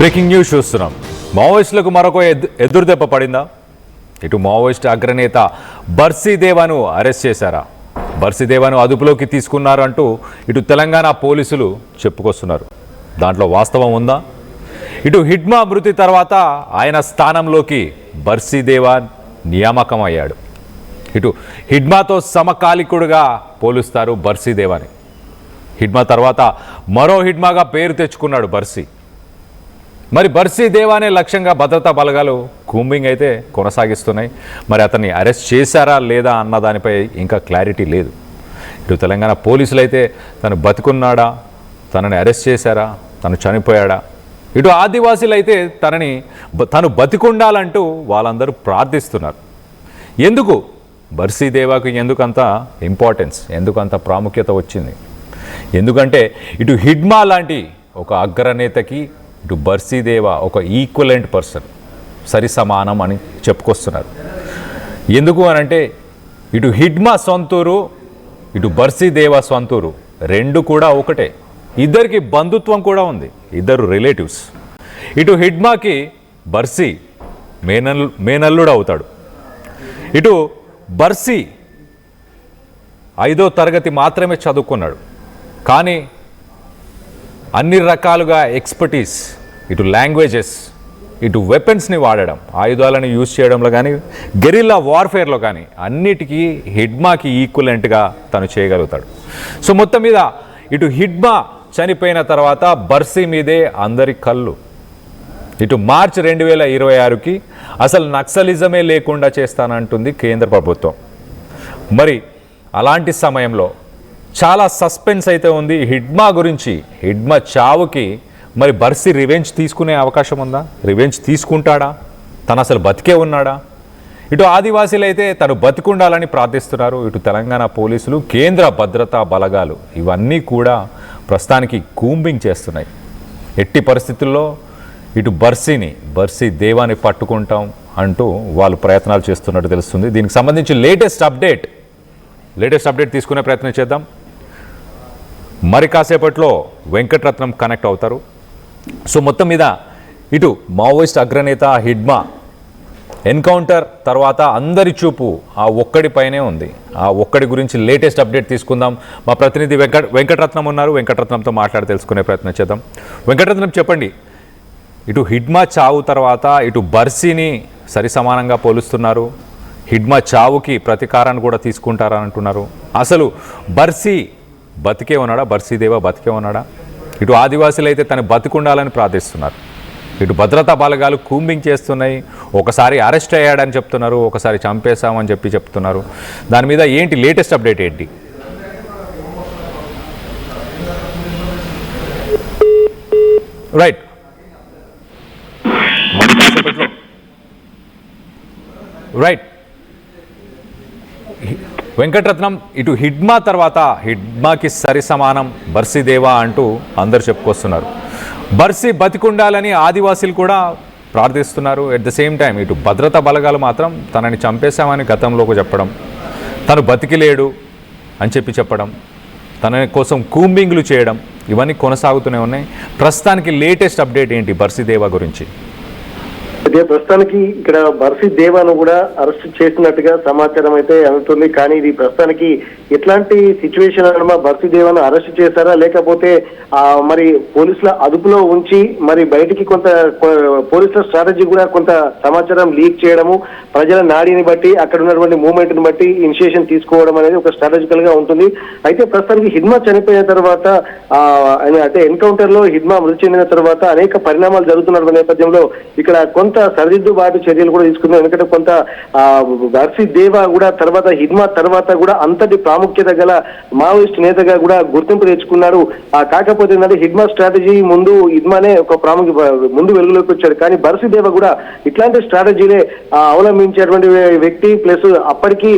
Breaking news చూస్తున్నాం. మావోయిస్టులకు మరొక ఎదురుదెబ్బ పడిందా? ఇటు మావోయిస్టు అగ్రనేత బర్సీదేవాను అరెస్ట్ చేశారా? బర్సీదేవాను అదుపులోకి తీసుకున్నారు అంటూ ఇటు తెలంగాణ పోలీసులు చెప్పుకొస్తున్నారు. దాంట్లో వాస్తవం ఉందా? ఇటు హిడ్మా మృతి తర్వాత ఆయన స్థానంలోకి బర్సీదేవా నియామకం అయ్యాడు. ఇటు హిడ్మాతో సమకాలికుడుగా పోలుస్తారు బర్సీదేవాని. హిడ్మా తర్వాత మరో హిడ్మాగా పేరు తెచ్చుకున్నాడు బర్సీ. మరి బర్సీదేవానే లక్ష్యంగా భద్రతా బలగాలు కూంబింగ్ అయితే కొనసాగిస్తున్నాయి. మరి అతన్ని అరెస్ట్ చేశారా లేదా అన్న దానిపై ఇంకా క్లారిటీ లేదు. ఇటు తెలంగాణ పోలీసులు అయితే తను బతికున్నాడా, తనని అరెస్ట్ చేశారా, తను చనిపోయాడా? ఇటు ఆదివాసీలు అయితే తను బతికుండాలంటూ వాళ్ళందరూ ప్రార్థిస్తున్నారు. ఎందుకు బర్సీదేవాకు ఎందుకంత ఇంపార్టెన్స్, ఎందుకంత ప్రాముఖ్యత వచ్చింది? ఎందుకంటే ఇటు హిడ్మా లాంటి ఒక అగ్రనేతకి ఇటు బర్సీదేవా ఒక ఈక్వలెంట్ పర్సన్, సరి సమానం అని చెప్పుకొస్తున్నారు. ఎందుకు అనంటే ఇటు హిడ్మా సొంతూరు, ఇటు బర్సీదేవా సొంతూరు రెండు కూడా ఒకటే. ఇద్దరికి బంధుత్వం కూడా ఉంది, ఇద్దరు రిలేటివ్స్. ఇటు హిడ్మాకి బర్సీ మేనల్లుడు అవుతాడు. ఇటు బర్సీ 5వ తరగతి మాత్రమే చదువుకున్నాడు, కానీ అన్ని రకాలుగా ఎక్స్పర్టీస్, ఇటు లాంగ్వేజెస్, ఇటు వెపన్స్ని వాడడం, ఆయుధాలను యూజ్ చేయడంలో కానీ, గెరిల్లా వార్ఫేర్లో కానీ అన్నిటికీ హిడ్మాకి ఈక్వలెంట్గా తను చేయగలుగుతాడు. సో మొత్తం మీద ఇటు హిడ్మా చనిపోయిన తర్వాత బర్సీ మీదే అందరి కళ్ళు. ఇటు మార్చి 2026కి అసలు నక్సలిజమే లేకుండా చేస్తానంటుంది కేంద్ర ప్రభుత్వం. మరి అలాంటి సమయంలో చాలా సస్పెన్స్ అయితే ఉంది హిడ్మా గురించి. హిడ్మా చావుకి మరి బర్సీ రివెంజ్ తీసుకునే అవకాశం ఉందా? రివెంజ్ తీసుకుంటాడా? తను అసలు బతికే ఉన్నాడా? ఇటు ఆదివాసీలు అయితే తను బతికుండాలని ప్రార్థిస్తున్నారు. ఇటు తెలంగాణ పోలీసులు, కేంద్ర భద్రతా బలగాలు ఇవన్నీ కూడా ప్రస్తుతానికి కూంబింగ్ చేస్తున్నాయి. ఎట్టి పరిస్థితుల్లో ఇటు బర్సీదేవాని పట్టుకుంటాం అంటూ వాళ్ళు ప్రయత్నాలు చేస్తున్నట్టు తెలుస్తుంది. దీనికి సంబంధించి లేటెస్ట్ అప్డేట్ తీసుకునే ప్రయత్నం చేద్దాం. మరి కాసేపట్లో వెంకటరత్నం కనెక్ట్ అవుతారు. సో మొత్తం మీద ఇటు మావోయిస్ట్ అగ్రనేత హిడ్మా ఎన్కౌంటర్ తర్వాత అందరి చూపు ఆ ఒక్కడిపైనే ఉంది. ఆ ఒక్కడి గురించి లేటెస్ట్ అప్డేట్ తీసుకుందాం. మా ప్రతినిధి వెంకటరత్నం ఉన్నారు. వెంకటరత్నంతో మాట్లాడి తెలుసుకునే ప్రయత్నం చేద్దాం. వెంకటరత్నం, చెప్పండి, ఇటు హిడ్మా చావు తర్వాత ఇటు బర్సీని సరి సమానంగా పోలుస్తున్నారు. హిడ్మా చావుకి ప్రతీకారాన్ని కూడా తీసుకుంటారని అంటున్నారు. అసలు బర్సీ బతికే ఉన్నాడా? బర్సీదేవా బతికే ఉన్నాడా? ఇటు ఆదివాసీలు అయితే తను బతికుండాలని ప్రార్థిస్తున్నారు. ఇటు భద్రతా బలగాలు కూంబింగ్ చేస్తున్నాయి. ఒకసారి అరెస్ట్ అయ్యాడని చెప్తున్నారు, ఒకసారి చంపేశామని చెప్తున్నారు. దాని మీద ఏంటి లేటెస్ట్ అప్డేట్ ఏంటి? రైట్ వెంకటరత్నం, ఇటు హిడ్మా తర్వాత హిడ్మాకి సరి సమానం బర్సీదేవా అంటూ అందరు చెప్పుకొస్తున్నారు. బర్సీ బతికుండాలని ఆదివాసీలు కూడా ప్రార్థిస్తున్నారు. ఎట్ ద సేమ్ టైం ఇటు భద్రతా బలగాలు మాత్రం తనని చంపేశామని గతంలోకి చెప్పడం, తను బతికిలేడు అని చెప్పడం, తన కోసం కూంబింగ్లు చేయడం ఇవన్నీ కొనసాగుతూనే ఉన్నాయి. ప్రస్తుతానికి లేటెస్ట్ అప్డేట్ ఏంటి బర్సీదేవా గురించి? అదే ప్రస్తుతానికి ఇక్కడ బర్సీదేవాను కూడా అరెస్ట్ చేసినట్టుగా సమాచారం అయితే అందుతుంది. కానీ ఇది ప్రస్తుతానికి ఎట్లాంటి సిచ్యువేషన్ అనమా, బర్సీదేవాను అరెస్ట్ చేశారా లేకపోతే మరి పోలీసుల అదుపులో ఉంచి మరి బయటికి కొంత పోలీసుల స్ట్రాటజీ కూడా కొంత సమాచారం లీక్ చేయడము, ప్రజల నాడిని బట్టి అక్కడ ఉన్నటువంటి మూవ్మెంట్ ని బట్టి ఇనిషియేషన్ తీసుకోవడం అనేది ఒక స్ట్రాటజికల్ గా ఉంటుంది. అయితే ప్రస్తుతానికి హిడ్మా చనిపోయిన తర్వాత అంటే ఎన్కౌంటర్ లో హిడ్మా మృతి చెందిన తర్వాత అనేక పరిణామాలు జరుగుతున్న నేపథ్యంలో ఇక్కడ కొంత సరిదిద్దుబాటు చర్యలు కూడా తీసుకున్నాం. ఎందుకంటే కొంత బర్సీదేవా కూడా తర్వాత హిడ్మా తర్వాత కూడా అంతటి ప్రాముఖ్యత గల మావోయిస్ట్ నేతగా కూడా గుర్తింపు తెచ్చుకున్నాడు. కాకపోతే ఏంటంటే హిడ్మా స్ట్రాటజీ ముందు హిడ్మానే ఒక ముందు వెలుగులోకి వచ్చాడు. కానీ బర్సీదేవా కూడా ఇట్లాంటి స్ట్రాటజీలే అవలంబించేటువంటి వ్యక్తి. ప్లస్ అప్పటికి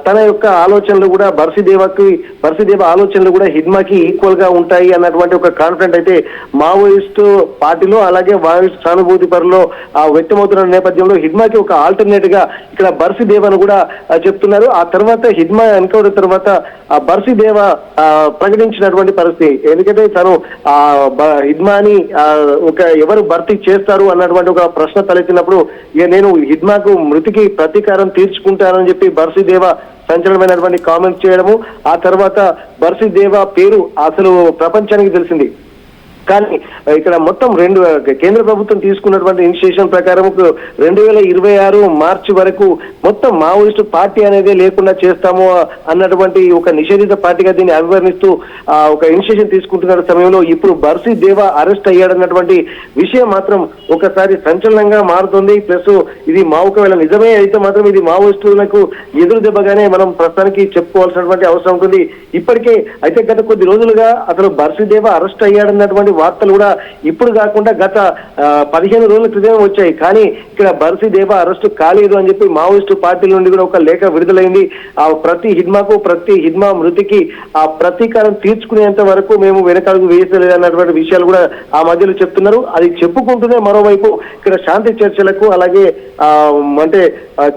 తన యొక్క ఆలోచనలు కూడా బర్సీదేవా ఆలోచనలు కూడా హిడ్మాకి ఈక్వల్ గా ఉంటాయి అన్నటువంటి ఒక కాన్ఫిడెంట్ అయితే మావోయిస్ట్ పార్టీలో అలాగే మావోయిస్ట్ సానుభూతి పరులో వ్యక్తమవుతున్న నేపథ్యంలో హిడ్మాకి ఒక ఆల్టర్నేట్ గా ఇక్కడ బర్సి దేవ్ అని కూడా చెప్తున్నారు. ఆ తర్వాత హిడ్మా ఎన్కౌంటర్ తర్వాత బర్సి దేవ ప్రకటించినటువంటి పరిస్థితి. ఎందుకంటే తను హిడ్మాని ఎవరు భర్తీ చేస్తారు అన్నటువంటి ఒక ప్రశ్న తలెత్తినప్పుడు నేను హిడ్మాకు మృతికి ప్రతీకారం తీర్చుకుంటానని చెప్పి బర్సి దేవ సంచలనమైనటువంటి కామెంట్స్ చేయడము, ఆ తర్వాత బర్సి దేవ పేరు అసలు ప్రపంచానికి తెలిసింది. కానీ ఇక్కడ మొత్తం కేంద్ర ప్రభుత్వం తీసుకున్నటువంటి ఇనిషియేషన్ ప్రకారం 2026 మార్చి వరకు మొత్తం మావోయిస్టు పార్టీ అనేది లేకుండా చేస్తాము అన్నటువంటి ఒక నిషేధిత పార్టీగా దీన్ని అభివర్ణిస్తూ ఒక ఇనిషియేషన్ తీసుకుంటున్న సమయంలో ఇప్పుడు బర్సి దేవ అరెస్ట్ అయ్యాడన్నటువంటి విషయం మాత్రం ఒకసారి సంచలనంగా మారుతుంది. ప్లస్ ఇది ఒకవేళ నిజమే అయితే మాత్రం ఇది మావోయిస్టులకు ఎదురు దెబ్బగానే మనం ప్రస్తుతానికి చెప్పుకోవాల్సినటువంటి అవసరం ఉంటుంది. ఇప్పటికే అయితే గత కొద్ది రోజులుగా అసలు బర్సి దేవ అరెస్ట్ అయ్యాడన్నటువంటి వార్తలు కూడా ఇప్పుడు కాకుండా గత 15 రోజుల క్రితం వచ్చాయి. కానీ ఇక్కడ బర్సి దేవ అరెస్టు కాలేదు అని చెప్పి మావోయిస్టు పార్టీల నుండి కూడా ఒక లేఖ విడుదలైంది. ప్రతి హిడ్మా మృతికి ఆ ప్రతీకారం తీర్చుకునేంత వరకు మేము వెనకాలకు వేయలేదు అన్నటువంటి విషయాలు కూడా ఆ మధ్యలో చెప్తున్నారు. అది చెప్పుకుంటూనే మరోవైపు ఇక్కడ శాంతి చర్చలకు అలాగే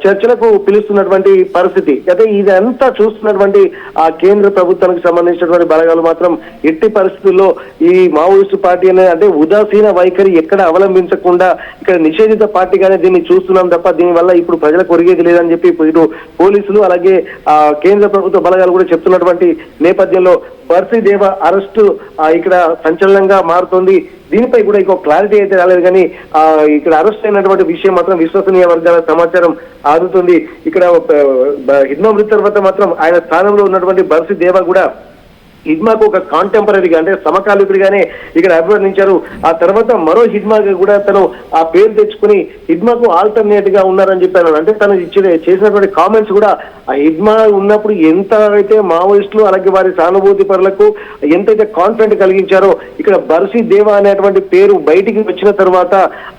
చర్చలకు పిలుస్తున్నటువంటి పరిస్థితి. అయితే ఇదంతా చూస్తున్నటువంటి ఆ కేంద్ర ప్రభుత్వానికి సంబంధించినటువంటి బలగాలు మాత్రం ఎట్టి పరిస్థితుల్లో ఈ మావోయిస్టు పార్టీ అంటే ఉదాసీన వైఖరి ఎక్కడ అవలంబించకుండా ఇక్కడ నిషేధిత పార్టీగానే దీన్ని చూస్తున్నాం తప్ప దీనివల్ల ఇప్పుడు ప్రజలకు ఒరిగేది లేదని చెప్పి ఇటు పోలీసులు అలాగే కేంద్ర ప్రభుత్వ బలగాలు కూడా చెప్తున్నటువంటి నేపథ్యంలో బర్సి దేవ అరెస్టు ఇక్కడ సంచలనంగా మారుతోంది. దీనిపై కూడా ఇంకో క్లారిటీ అయితే రాలేదు. కానీ ఇక్కడ అరెస్ట్ అయినటువంటి విషయం మాత్రం విశ్వసనీయ వర్గాల సమాచారం ఆదుతుంది. ఇక్కడ హిడ్మా మృతి తర్వాత మాత్రం ఆయన స్థానంలో ఉన్నటువంటి బర్సి దేవ కూడా హిడ్మాకు ఒక కాంటెంపరీగా అంటే సమకాలికుడిగానే ఇక్కడ అభివర్ణించారు. ఆ తర్వాత మరో హిడ్మాగా కూడా తను ఆ పేరు తెచ్చుకుని హిడ్మాకు ఆల్టర్నేట్ గా ఉన్నారని చెప్పారు. అంటే తను చేసినటువంటి కామెంట్స్ కూడా ఆ హిడ్మా ఉన్నప్పుడు ఎంత అయితే మావోయిస్టులు అలాగే వారి సానుభూతి పరులకు ఎంతైతే కాన్ఫిడెంట్ కలిగించారో ఇక్కడ బర్సి దేవ అనేటువంటి పేరు బయటికి వచ్చిన తర్వాత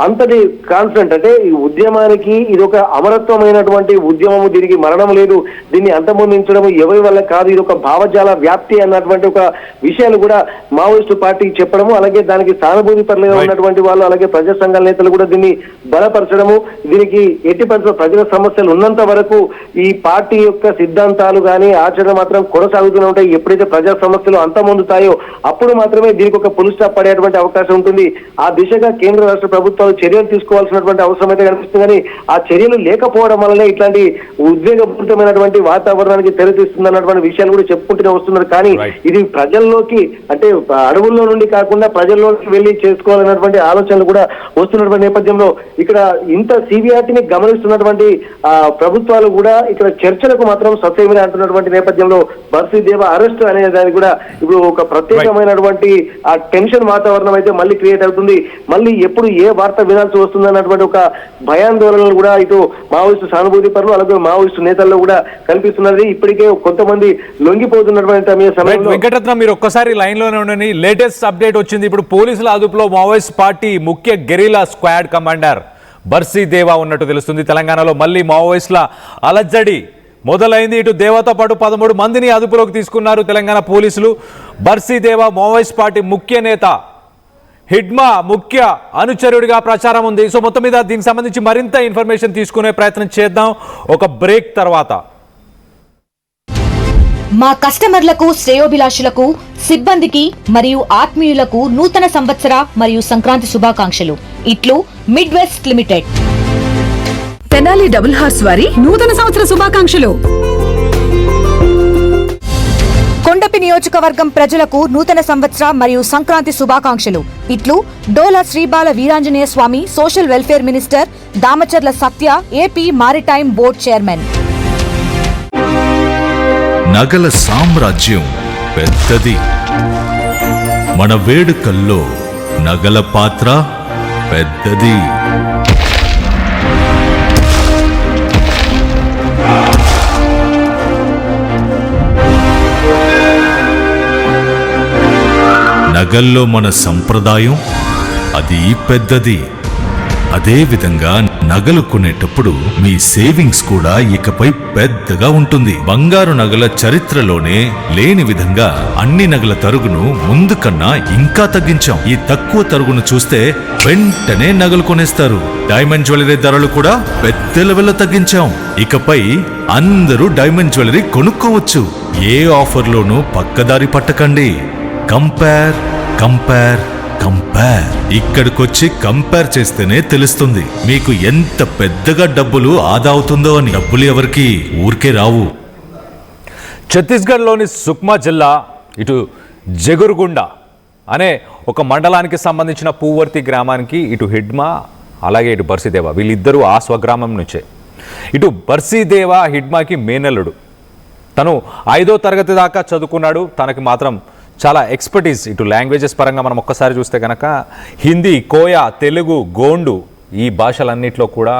అంతటి కాన్ఫిడెంట్ అంటే ఈ ఉద్యమానికి ఇది ఒక అమరత్వమైనటువంటి ఉద్యమము, దీనికి మరణం లేదు, దీన్ని అంతమొందించడం ఎవరి వల్ల కాదు, ఇది ఒక భావజాల వ్యాప్తి అన్నటువంటి ఒక విషయాలు కూడా మావోయిస్టు పార్టీకి చెప్పడము అలాగే దానికి సానుభూతి పరులుగా ఉన్నటువంటి వాళ్ళు అలాగే ప్రజా సంఘాల నేతలు కూడా దీన్ని బలపరచడము, దీనికి ఎట్టి పరిస్థితుల్లో ప్రజల సమస్యలు ఉన్నంత వరకు ఈ పార్టీ యొక్క సిద్ధాంతాలు కానీ ఆచరణ మాత్రం కొనసాగుతూనే ఉంటాయి. ఎప్పుడైతే ప్రజా సమస్యలు అంతమొందుతాయో అప్పుడు మాత్రమే దీనికి ఒక పులి స్టాప్ పడేటువంటి అవకాశం ఉంటుంది. ఆ దిశగా కేంద్ర రాష్ట్ర ప్రభుత్వాలు చర్యలు తీసుకోవాల్సినటువంటి అవసరం అయితే కనిపిస్తుంది. కానీ ఆ చర్యలు లేకపోవడం వల్లనే ఇట్లాంటి ఉద్వేగపూరితమైనటువంటి వాతావరణానికి తెరతీస్తుంది అన్నటువంటి విషయాలు కూడా చెప్పుకుంటూనే వస్తున్నారు. కానీ ఇది ప్రజల్లోకి అంటే అడవుల్లో నుండి కాకుండా ప్రజల్లోకి వెళ్లి చేసుకోవాలన్నటువంటి ఆలోచనలు కూడా వస్తున్నటువంటి నేపథ్యంలో ఇక్కడ ఇంత సివిఆర్టీని గమనిస్తున్నటువంటి ప్రభుత్వాలు కూడా ఇక్కడ చర్చలకు మాత్రం ససేమిరా అంటున్నటువంటి నేపథ్యంలో బర్సి దేవ అరెస్ట్ అనే దానికి కూడా ఇప్పుడు ఒక ప్రత్యేకమైనటువంటి ఆ టెన్షన్ వాతావరణం అయితే మళ్ళీ క్రియేట్ అవుతుంది. మళ్ళీ ఎప్పుడు ఏ వార్త వినాల్సి వస్తుంది అన్నటువంటి ఒక భయాందోళనలు కూడా ఇటు మావోయిస్టు సానుభూతి పరులు అలాగే మావోయిస్టు నేతల్లో కూడా కనిపిస్తున్నది. ఇప్పటికే కొంతమంది లొంగిపోతున్నటువంటి సమయంలో వెంకటరత్నం మీరు ఒక్కసారి లైన్ లోనే ఉండండి. లేటెస్ట్ అప్డేట్ వచ్చింది. ఇప్పుడు పోలీసుల అదుపులో మావోయిస్ట్ పార్టీ ముఖ్య గెరిలా స్క్వాడ్ కమాండర్ బర్సి దేవా ఉన్నట్టు తెలుస్తుంది. తెలంగాణలో మళ్ళీ మావోయిస్టుల అలజడి మొదలైంది. ఇటు దేవాతో పాటు 13 మందిని అదుపులోకి తీసుకున్నారు తెలంగాణ పోలీసులు. బర్సి దేవా మావోయిస్ట్ పార్టీ ముఖ్య నేత, హిడ్మా ముఖ్య అనుచరుడిగా ప్రచారం ఉంది. సో మొత్తం మీద దీనికి సంబంధించి మరింత ఇన్ఫర్మేషన్ తీసుకునే ప్రయత్నం చేద్దాం ఒక బ్రేక్ తర్వాత. మా కస్టమర్లకు, శ్రేయోభిలాషులకు, సిబ్బందికి మరియు ఆత్మీయులకు నూతన సంవత్సర మరియు సంక్రాంతి శుభాకాంక్షలు. ఇట్లు mid west limited. Tenali double horse వారి నూతన సంవత్సర శుభాకాంక్షలు. కొండపి నియోజకవర్గం ప్రజలకు నూతన సంవత్సర మరియు సంక్రాంతి శుభాకాంక్షలు. ఇట్లు డోలా Sreebala Veeranjaneya Swamy social welfare minister Damacharla సత్య, ఏపీ మారిటైమ్ బోర్డ్ చైర్మన్. నగల సామ్రాజ్యం పెద్దది. మన వేడుకల్లో నగల పాత్ర పెద్దది. నగల్లో మన సంప్రదాయం అది పెద్దది. అదే విధంగా నగలు కొనేటప్పుడు మీ సేవింగ్స్ కూడా ఇకపై పెద్దగా ఉంటుంది. బంగారు నగల చరిత్రలోనే లేని విధంగా అన్ని నగల తరుగును ముందు కన్నా ఇంకా తగ్గించాం. ఈ తక్కువ తరుగును చూస్తే వెంటనే నగలు కొనేస్తారు. డైమండ్ జ్యువెలరీ ధరలు కూడా పెద్ద లెవెల్లో తగ్గించాం. ఇకపై అందరూ డైమండ్ జ్యువెలరీ కొనుక్కోవచ్చు. ఏ ఆఫర్లోనూ పక్కదారి పట్టకండి. Compare compare compare. ఇక్కడికొచ్చి కంపేర్ చేస్తేనే తెలుస్తుంది మీకు ఎంత పెద్దగా డబ్బులు ఆదా అవుతుందో అని. డబ్బులు ఎవరికి ఊరికే రావు. ఛత్తీస్గఢ్లోని సుక్మా జిల్లా ఇటు జగురుగుండ అనే ఒక మండలానికి సంబంధించిన పూవర్తి గ్రామానికి ఇటు హిడ్మా అలాగే ఇటు బర్సిదేవ వీళ్ళిద్దరూ ఆ స్వగ్రామం నుంచే. ఇటు బర్సిదేవ హిడ్మాకి మేనల్లుడు. తను 5వ తరగతి దాకా చదువుకున్నాడు. తనకి మాత్రం చాలా ఎక్స్పర్టీస్ ఇటు లాంగ్వేజెస్ పరంగా మనం ఒక్కసారి చూస్తే కనుక హిందీ, కోయా, తెలుగు, గోండు ఈ భాషలన్నింటిలో కూడా